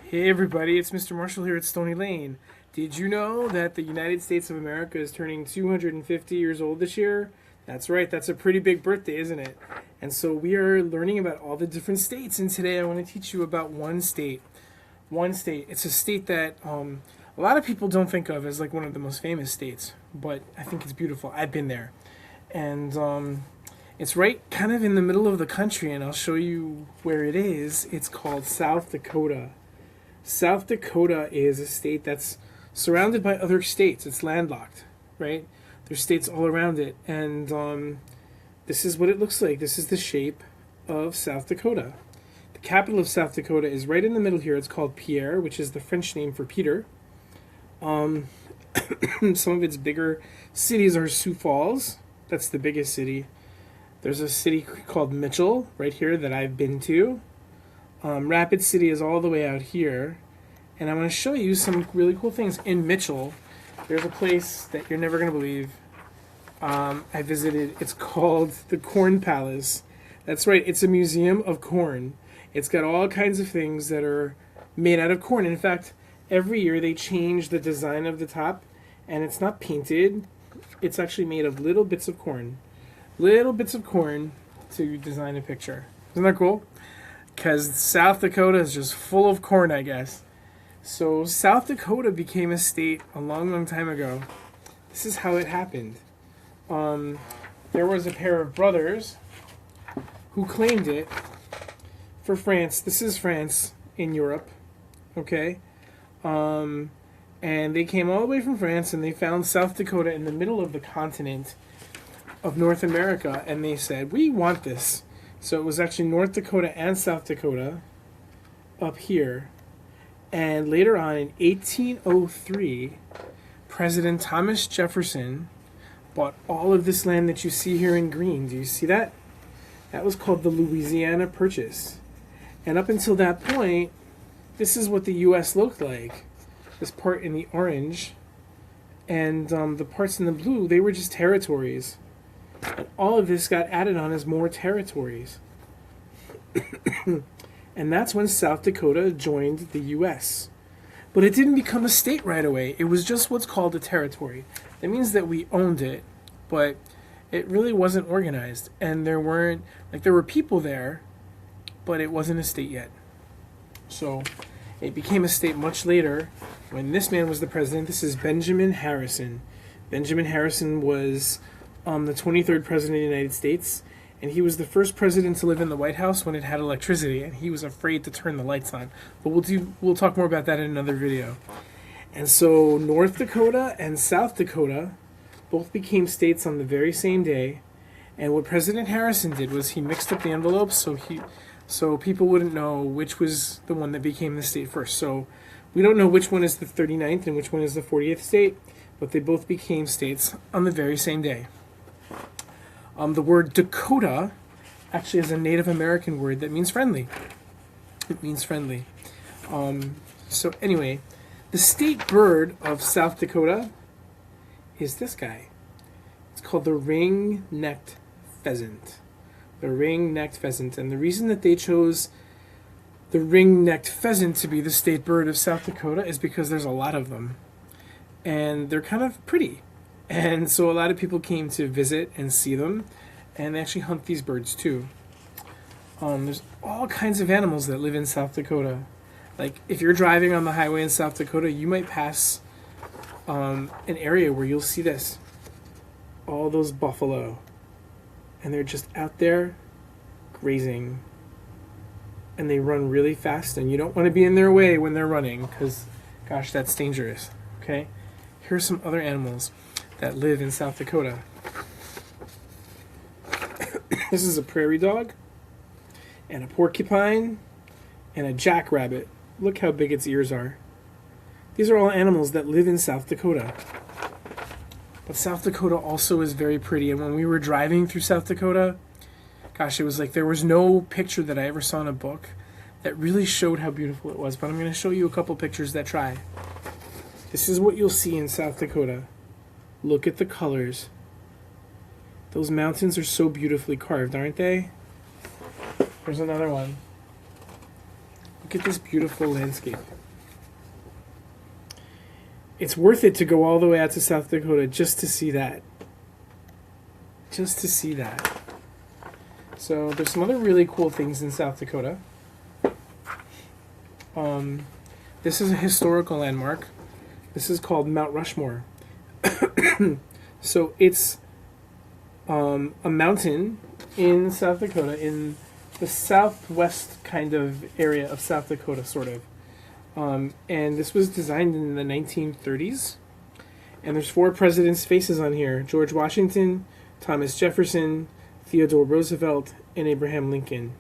Hey everybody, it's Mr. Marshall here at Stony Lane. Did you know that the United States of America is turning 250 years old this year? That's right, that's a pretty big birthday, isn't it? And so we are learning about all the different states, and today I want to teach you about one state. One state. It's a state that a lot of people don't think of as like one of the most famous states, but I think it's beautiful. I've been there. And it's right kind of in the middle of the country, and I'll show you where it is. It's called South Dakota. South Dakota is a state that's surrounded by other states. It's landlocked, right? There's states all around it, and this is what it looks like. This is the shape of South Dakota. The capital of South Dakota is right in the middle here. It's called Pierre, which is the French name for Peter. Some of its bigger cities are Sioux Falls. That's the biggest city. There's a city called Mitchell right here that I've been to. Rapid City is all the way out here, and I'm going to show you some really cool things. In Mitchell, there's a place that you're never going to believe. I visited. It's called the Corn Palace. That's right, it's a museum of corn. It's got all kinds of things that are made out of corn. In fact, every year they change the design of the top, and it's not painted. It's actually made of little bits of corn. Little bits of corn to design a picture. Isn't that cool? Because South Dakota is just full of corn, I guess. So South Dakota became a state a long, long time ago. This is how it happened. There was a pair of brothers who claimed it for France. This is France in Europe, okay? And they came all the way from France, and they found South Dakota in the middle of the continent of North America, and they said, we want this. So it was actually North Dakota and South Dakota up here. And later on in 1803, President Thomas Jefferson bought all of this land that you see here in green. Do you see that? That was called the Louisiana Purchase. And up until that point, this is what the U.S. looked like. This part in the orange and the parts in the blue, they were just territories. And all of this got added on as more territories. And that's when South Dakota joined the U.S. But it didn't become a state right away. It was just what's called a territory. That means that we owned it, but it really wasn't organized. And there were people there, but it wasn't a state yet. So it became a state much later when this man was the president. This is Benjamin Harrison. Benjamin Harrison was the 23rd president of the United States, and he was the first president to live in the White House when it had electricity, and he was afraid to turn the lights on. But we'll talk more about that in another video. And so North Dakota and South Dakota both became states on the very same day. And what President Harrison did was he mixed up the envelopes so people wouldn't know which was the one that became the state first. So we don't know which one is the 39th and which one is the 40th state, but they both became states on the very same day. The word Dakota actually is a Native American word that means friendly. It means friendly. So anyway, the state bird of South Dakota is this guy. It's called the ring-necked pheasant. The ring-necked pheasant. And the reason that they chose the ring-necked pheasant to be the state bird of South Dakota is because there's a lot of them. And they're kind of pretty. And so a lot of people came to visit and see them, and they actually hunt these birds too. There's all kinds of animals that live in South Dakota. Like if you're driving on the highway in South Dakota, you might pass an area where you'll see this. All those buffalo. And they're just out there grazing. And they run really fast, and you don't want to be in their way when they're running because, gosh, that's dangerous. Okay? Here's some other animals that live in South Dakota. This is a prairie dog, and a porcupine, and a jackrabbit. Look how big its ears are. These are all animals that live in South Dakota. But South Dakota also is very pretty, and when we were driving through South Dakota, gosh, it was like there was no picture that I ever saw in a book that really showed how beautiful it was. But I'm going to show you a couple pictures that try. This is what you'll see in South Dakota. Look at the colors. Those mountains are so beautifully carved, aren't they? Here's another one. Look at this beautiful landscape. It's worth it to go all the way out to South Dakota just to see that. Just to see that. So there's some other really cool things in South Dakota. This is a historical landmark. This is called Mount Rushmore. So it's a mountain in South Dakota, in the southwest kind of area of South Dakota, sort of. And this was designed in the 1930s. And there's 4 presidents' faces on here: George Washington, Thomas Jefferson, Theodore Roosevelt, and Abraham Lincoln.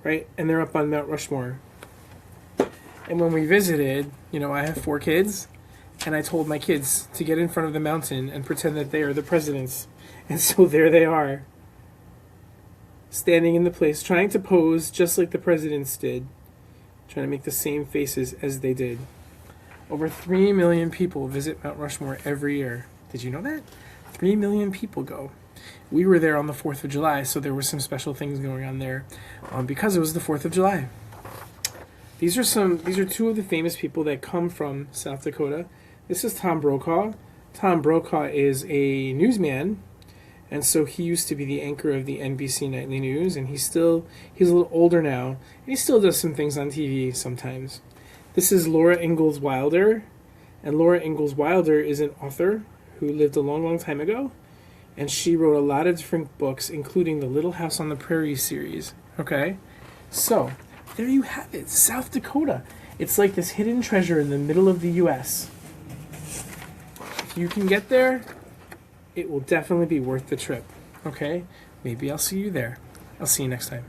Right? And they're up on Mount Rushmore. And when we visited, you know, I have 4 kids, and I told my kids to get in front of the mountain and pretend that they are the presidents. And so there they are, standing in the place, trying to pose just like the presidents did, trying to make the same faces as they did. Over 3 million people visit Mount Rushmore every year. Did you know that? 3 million people go. We were there on the 4th of July, so there were some special things going on there because it was the 4th of July. These are 2 of the famous people that come from South Dakota. This is Tom Brokaw. Tom Brokaw is a newsman, and so he used to be the anchor of the NBC Nightly News, and he's a little older now, and he still does some things on TV sometimes. This is Laura Ingalls Wilder, and Laura Ingalls Wilder is an author who lived a long, long time ago, and she wrote a lot of different books, including the Little House on the Prairie series. Okay? So, there you have it, South Dakota. It's like this hidden treasure in the middle of the U.S. If you can get there, it will definitely be worth the trip. Okay? Maybe I'll see you there. I'll see you next time.